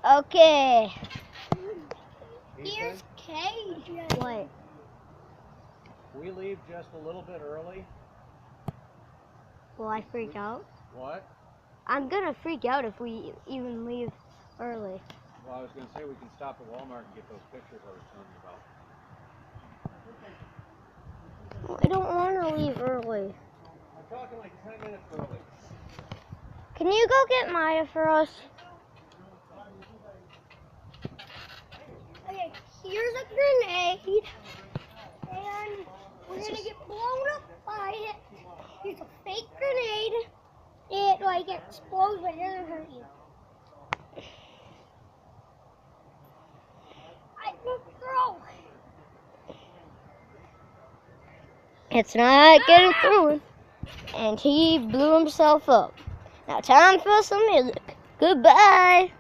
Okay. Here's Cage. What? we leave just a little bit early. Will I freak out? What? I'm gonna freak out if we even leave early. Well, I was going to say we can stop at Walmart and get those pictures I was telling you about. I don't want to leave early. I'm talking like 10 minutes early. Can you go get Maya for us? Okay, here's a grenade. And we're gonna get blown up by it. Here's a fake grenade. It like explodes but it doesn't hurt you. I can throw. It's not getting through. And he blew himself up. Now time for some music. Goodbye.